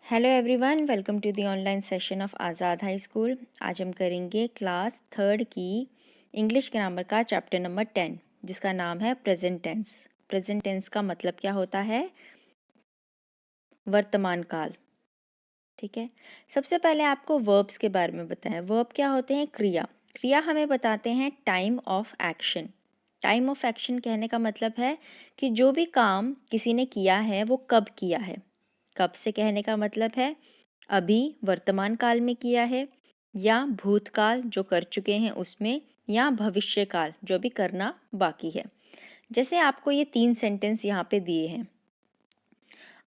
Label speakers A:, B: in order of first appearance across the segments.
A: Hello everyone, welcome to the online session of Azad high school. आज हम करेंगे class third की इंग्लिश ग्रामर का चैप्टर नंबर 10, जिसका नाम है प्रेजेंट टेंस। प्रेजेंट टेंस का मतलब क्या होता है? वर्तमान काल। ठीक है, सबसे पहले आपको वर्ब्स के बारे में बताएं। वर्ब क्या होते हैं? क्रिया। क्रिया हमें बताते हैं time of action. Time of action कहने का मतलब है कि जो भी काम किसी ने किया है वो कब किया है। कब से कहने का मतलब है अभी वर्तमान काल में किया है, या भूतकाल जो कर चुके हैं उसमें, या भविष्य काल जो भी करना बाकी है। जैसे आपको ये 3 सेंटेंस यहाँ पे दिए हैं।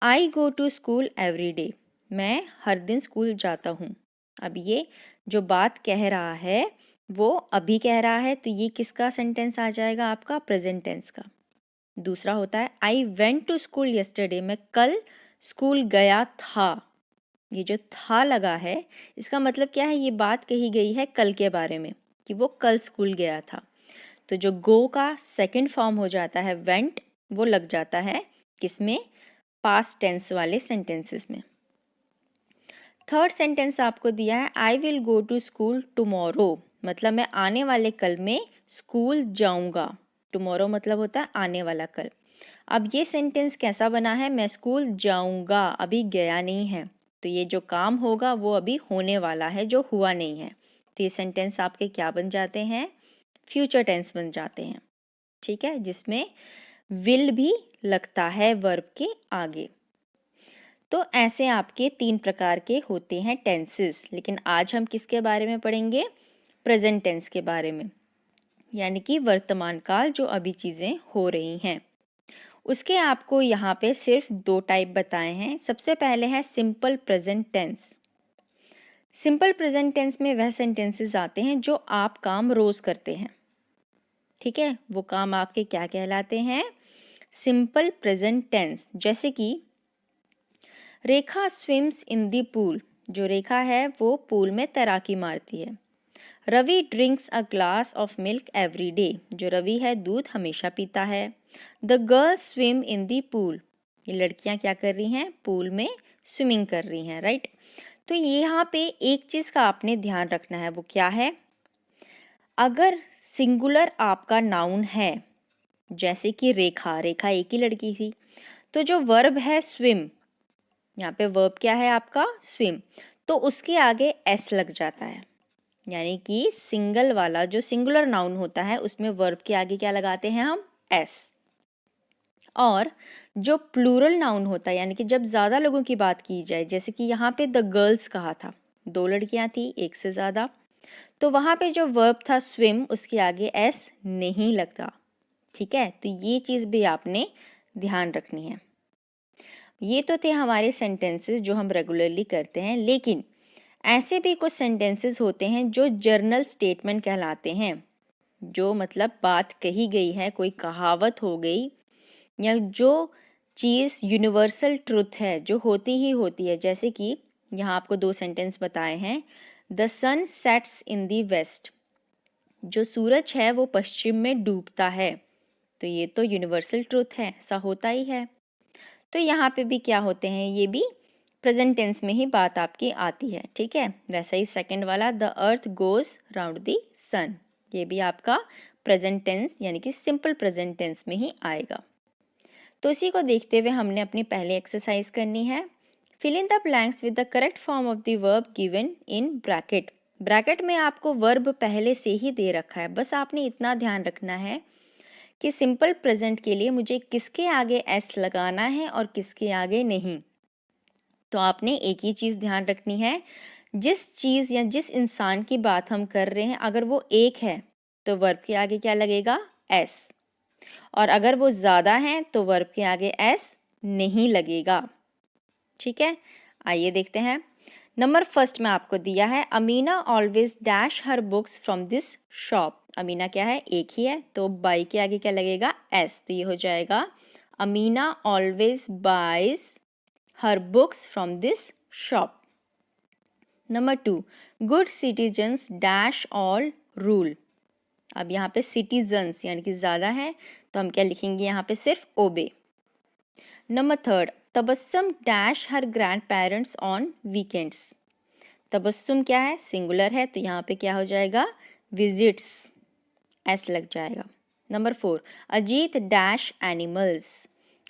A: I go to school every day, मैं हर दिन स्कूल जाता हूँ। अब ये जो बात कह रहा है वो अभी कह रहा है, तो ये किसका सेंटेंस आ जाएगा? आपका प्रेजेंट टेंस का। दूसरा होता है I went to school yesterday, मैं कल स्कूल गया था। ये जो था लगा है इसका मतलब क्या है? ये बात कही गई है कल के बारे में कि वो कल स्कूल गया था। तो जो गो का सेकंड फॉर्म हो जाता है वेंट, वो लग जाता है किसमें? पास्ट टेंस वाले सेंटेंसेस में। थर्ड सेंटेंस आपको दिया है I will go to school tomorrow, मतलब मैं आने वाले कल में स्कूल जाऊंगा। टुमारो मतलब होता है आने वाला कल। अब ये सेंटेंस कैसा बना है? मैं स्कूल जाऊंगा, अभी गया नहीं है, तो ये जो काम होगा वो अभी होने वाला है, जो हुआ नहीं है। तो ये सेंटेंस आपके क्या बन जाते हैं? फ्यूचर टेंस बन जाते हैं। ठीक है, जिसमें विल भी लगता है वर्ब के आगे। तो ऐसे आपके 3 प्रकार के होते हैं टेंसेस, लेकिन आज हम किसके बारे में पढ़ेंगे? प्रेजेंट टेंस के बारे में, यानी कि वर्तमान काल जो अभी चीज़ें हो रही हैं। उसके आपको यहाँ पे सिर्फ 2 टाइप बताए हैं। सबसे पहले है simple present tense. Simple present tense में वह सेंटेंसेस आते हैं जो आप काम रोज करते हैं। ठीक है, वो काम आपके क्या कहलाते हैं? Simple present tense. जैसे कि Rekha swims in the pool, जो रेखा है वो पूल में तैराकी मारती है। Ravi drinks a glass of milk every day, जो रवि है दूध हमेशा पीता है। The girls swim in the pool, ये लड़कियां क्या कर रही हैं? पूल में स्विमिंग कर रही हैं, राइट। तो यहाँ पे एक चीज़ का आपने ध्यान रखना है, वो क्या है? अगर सिंगुलर आपका नाउन है, जैसे कि रेखा, रेखा एक ही लड़की थी, तो जो वर्ब है स्विम, यहाँ पे वर्ब क्या है आपका? स्विम, तो उसके आगे एस लग जाता है। यानी कि सिंगल वाला जो सिंगुलर नाउन होता है उसमें वर्ब के आगे क्या लगाते हैं हम? एस। और जो प्लूरल नाउन होता है, यानी कि जब ज़्यादा लोगों की बात की जाए, जैसे कि यहाँ पे द गर्ल्स कहा था, 2 लड़कियाँ थी, एक से ज़्यादा, तो वहाँ पे जो वर्ब था स्विम, उसके आगे एस नहीं लगता। ठीक है, तो ये चीज़ भी आपने ध्यान रखनी है। ये तो थे हमारे सेंटेंसेस जो हम रेगुलरली करते हैं, लेकिन ऐसे भी कुछ सेंटेंसेस होते हैं जो जर्नल स्टेटमेंट कहलाते हैं। जो मतलब बात कही गई है, कोई कहावत हो गई, या जो चीज़ यूनिवर्सल ट्रुथ है जो होती ही होती है। जैसे कि यहाँ आपको 2 सेंटेंस बताए हैं। The sun sets in the west, जो सूरज है वो पश्चिम में डूबता है, तो ये तो यूनिवर्सल ट्रुथ है, ऐसा होता ही है। तो यहाँ पे भी क्या होते हैं? ये भी प्रेजेंट टेंस में ही बात आपकी आती है। ठीक है, वैसा ही सेकंड वाला the earth goes round the sun, ये भी आपका प्रेजेंट टेंस यानी कि सिंपल प्रेजेंट टेंस में ही आएगा। तो इसी को देखते हुए हमने अपनी पहली एक्सरसाइज करनी है। Fill in the blanks with the correct form of the verb given in bracket. Bracket में आपको वर्ब पहले से ही दे रखा है, बस आपने इतना ध्यान रखना है कि सिंपल प्रेजेंट के लिए मुझे किसके आगे एस लगाना है और किसके आगे नहीं। तो आपने एक ही चीज़ ध्यान रखनी है, जिस चीज़ या जिस इंसान की बात हम कर रहे हैं अगर वो एक है तो वर्ब के आगे क्या लगेगा? एस। और अगर वो ज़्यादा हैं तो वर्ब के आगे एस नहीं लगेगा। ठीक है, आइए देखते हैं। नंबर फर्स्ट में आपको दिया है Amina always dash her books from this shop. Amina क्या है? एक ही है, तो बाई के आगे क्या लगेगा? एस, तो ये हो जाएगा Amina always buys her books from this shop. Number 2, good citizens dash all rule. अब यहाँ पे सिटीजन्स यानी कि ज़्यादा है, तो हम क्या लिखेंगे यहाँ पे? सिर्फ ओबे। Number 3, Tabassum dash her grand parents on weekends. Tabassum क्या है, सिंगुलर है, तो यहाँ पे क्या हो जाएगा, विजिट्स, एस लग जाएगा। Number 4, Ajit dash animals.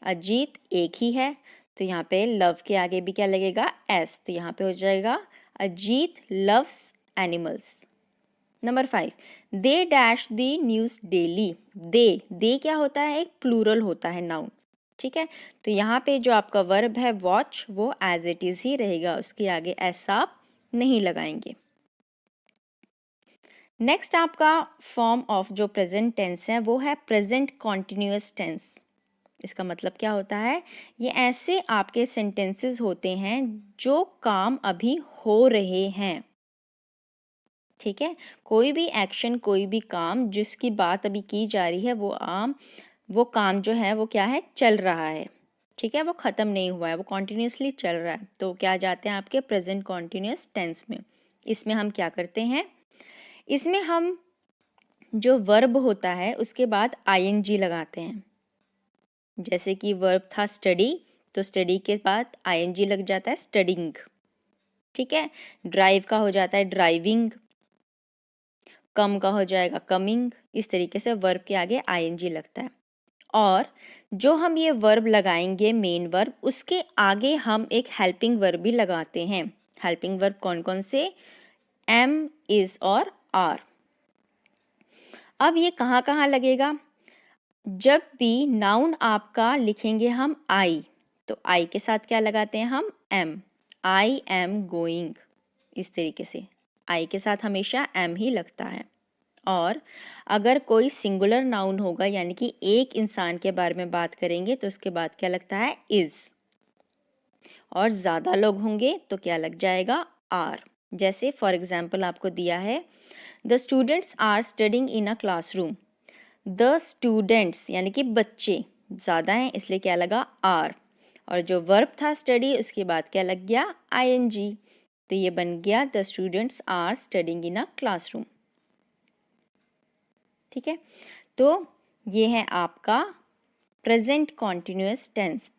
A: Ajit एक ही है, तो यहाँ पे लव के आगे भी क्या लगेगा, एस, तो यहाँ पे हो जाएगा Ajit loves animals. Number 5, they dash the news daily. They क्या होता है, एक प्लूरल होता है, नाउन, ठीक है। तो यहाँ पे जो आपका वर्ब है वॉच, वो एज इट इज ही रहेगा, उसके आगे एस आप नहीं लगाएंगे। नेक्स्ट आपका फॉर्म ऑफ जो प्रेजेंट टेंस है वो है प्रेजेंट कॉन्टिन्यूअस टेंस। इसका मतलब क्या होता है, ये ऐसे आपके सेंटेंसेस होते हैं जो काम अभी हो रहे हैं, ठीक है। कोई भी एक्शन, कोई भी काम जिसकी बात अभी की जा रही है, वो काम जो है वो क्या है, चल रहा है, ठीक है, वो ख़त्म नहीं हुआ है, वो कॉन्टिन्यूसली चल रहा है, तो क्या जाते हैं आपके प्रेजेंट कॉन्टिन्यूअस टेंस में। इसमें हम क्या करते हैं, इसमें हम जो वर्ब होता है उसके बाद आईएनजी लगाते हैं। जैसे कि वर्ब था स्टडी, तो स्टडी के बाद आईएनजी लग जाता है स्टडिंग, ठीक है। ड्राइव का हो जाता है ड्राइविंग, कम का हो जाएगा कमिंग, इस तरीके से वर्ब के आगे आईएनजी लगता है। और जो हम ये वर्ब लगाएंगे मेन वर्ब, उसके आगे हम एक हेल्पिंग वर्ब भी लगाते हैं। हेल्पिंग वर्ब कौन कौन से, एम, इज और आर। अब ये कहाँ कहाँ लगेगा, जब भी नाउन आपका लिखेंगे हम आई, तो आई के साथ क्या लगाते हैं हम, एम, आई एम गोइंग, इस तरीके से आई के साथ हमेशा एम ही लगता है। और अगर कोई सिंगुलर नाउन होगा, यानी कि एक इंसान के बारे में बात करेंगे, तो उसके बाद क्या लगता है, इज। और ज़्यादा लोग होंगे तो क्या लग जाएगा, आर। जैसे फॉर एग्जाम्पल आपको दिया है, the students are studying in a classroom. The students यानी कि बच्चे ज़्यादा हैं, इसलिए क्या लगा, आर। और जो वर्ब था स्टडी, उसके बाद क्या लग गया, आईएनजी, तो ये बन गया the students are studying in a classroom, ठीक है। तो ये है आपका प्रेजेंट कॉन्टिन्यूअस टेंस।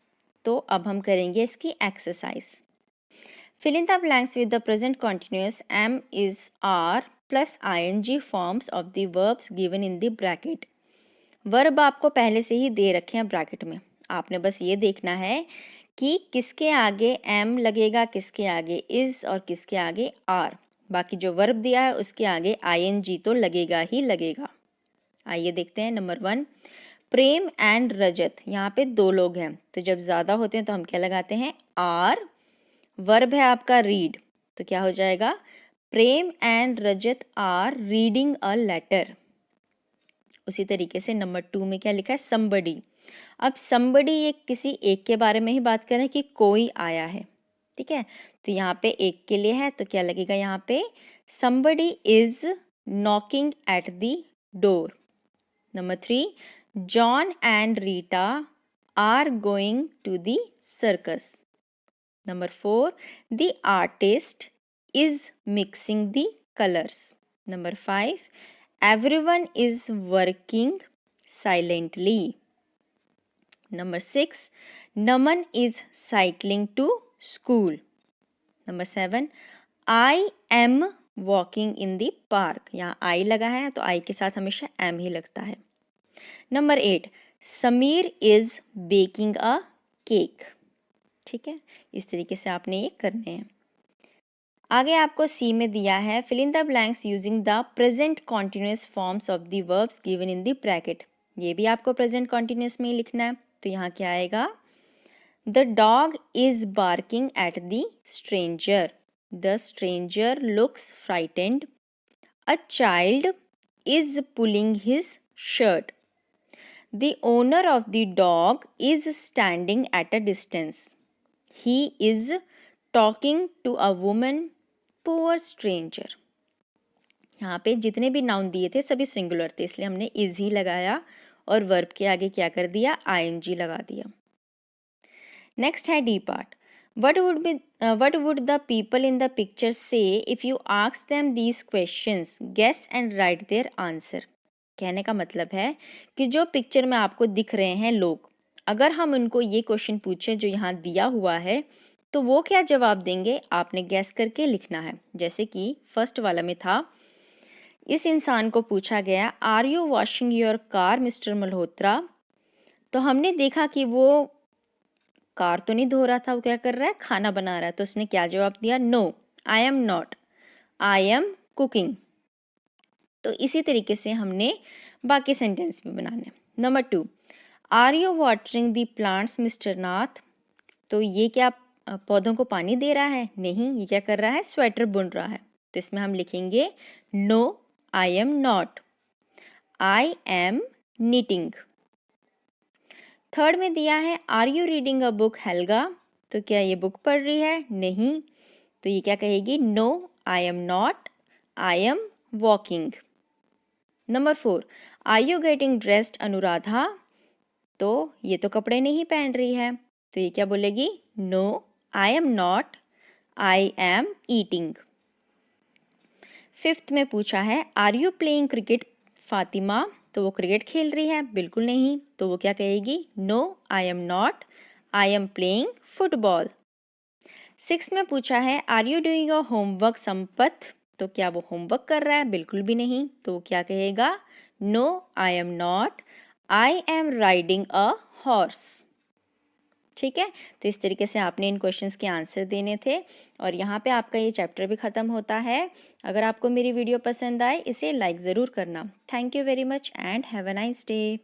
A: तो अब हम करेंगे इसकी exercise. Fill in the blanks with the present continuous am, is, are plus ING forms of the verbs given in the bracket. Verb आपको पहले से ही दे रखे हैं ब्रैकेट में, आपने बस ये देखना है कि किसके आगे एम लगेगा, किसके आगे इज और किसके आगे आर। बाकी जो वर्ब दिया है उसके आगे आईएनजी तो लगेगा ही लगेगा। आइए देखते हैं। नंबर 1, प्रेम एंड रजत। यहाँ पे 2 लोग हैं, तो जब ज़्यादा होते हैं तो हम क्या लगाते हैं, आर। वर्ब है आपका रीड, तो क्या हो जाएगा, Prem and Rajat are reading a letter. उसी तरीके से नंबर 2 में क्या लिखा है, समबडी। अब समबडी ये किसी एक के बारे में ही बात कर रहे हैं कि कोई आया है, ठीक है। तो यहाँ पे एक के लिए है, तो क्या लगेगा यहाँ पे, somebody is knocking at the door. Number 3, John and Rita are going to the circus. Number 4, the artist is mixing the colours. Number 5, everyone is working silently. Number 6, Naman is cycling to school. Number 7, I am walking in the park. यहाँ I लगा है तो I के साथ हमेशा am ही लगता है। Number 8, Sameer is baking a cake. ठीक है, इस तरीके से आपने ये करने हैं। आगे आपको सी में दिया है, fill in the blanks using the present continuous forms of the verbs given in the bracket. ये भी आपको प्रेजेंट कॉन्टिन्यूअस में ही लिखना है, तो यहाँ क्या आएगा, the dog is barking at the stranger. The stranger looks frightened. A child is pulling his shirt. The owner of the dog is standing at a distance. He is talking to a woman poor stranger. यहाँ पे जितने भी noun दिए थे सभी singular थे, इसलिए हमने इज ही लगाया और वर्ब के आगे क्या कर दिया, आईएनजी लगा दिया। नेक्स्ट है D part. What would the people in the picture say if you ask them these questions, guess and write their answer. कहने का मतलब है कि जो पिक्चर में आपको दिख रहे हैं लोग, अगर हम उनको ये क्वेश्चन पूछें जो यहाँ दिया हुआ है तो वो क्या जवाब देंगे आपने गैस करके लिखना है। जैसे कि फर्स्ट वाला में था, इस इंसान को पूछा गया are you washing your car mister Malhotra, तो हमने देखा कि वो कार तो नहीं धो रहा था, वो क्या कर रहा है, खाना बना रहा है। तो उसने क्या जवाब दिया, no I am not, I am cooking. तो इसी तरीके से हमने बाकी सेंटेंस भी बनाने। Number 2, are you watering the plants mister Nath, तो ये क्या पौधों को पानी दे रहा है, नहीं, ये क्या कर रहा है, स्वेटर बुन रहा है। तो इसमें हम लिखेंगे no I am not, I am knitting. Third में दिया है are you reading a book Helga, तो क्या ये बुक पढ़ रही है, नहीं, तो ये क्या कहेगी, no I am not, I am walking. Number 4, are you getting dressed Anuradha, तो ये तो कपड़े नहीं पहन रही है, तो ये क्या बोलेगी, no I am not, I am eating. Fifth में पूछा है are you playing cricket Fatima, तो वो क्रिकेट खेल रही है, बिल्कुल नहीं, तो वो क्या कहेगी, no I am not, I am playing football. Six में पूछा है are you doing your homework Sampat, तो क्या वो होमवर्क कर रहा है, बिल्कुल भी नहीं, तो वो क्या कहेगा, no I am not, I am riding a horse. ठीक है, तो इस तरीके से आपने इन क्वेश्चंस के आंसर देने थे और यहाँ पे आपका ये चैप्टर भी ख़त्म होता है। अगर आपको मेरी वीडियो पसंद आए इसे लाइक ज़रूर करना। Thank you very much and have a nice day.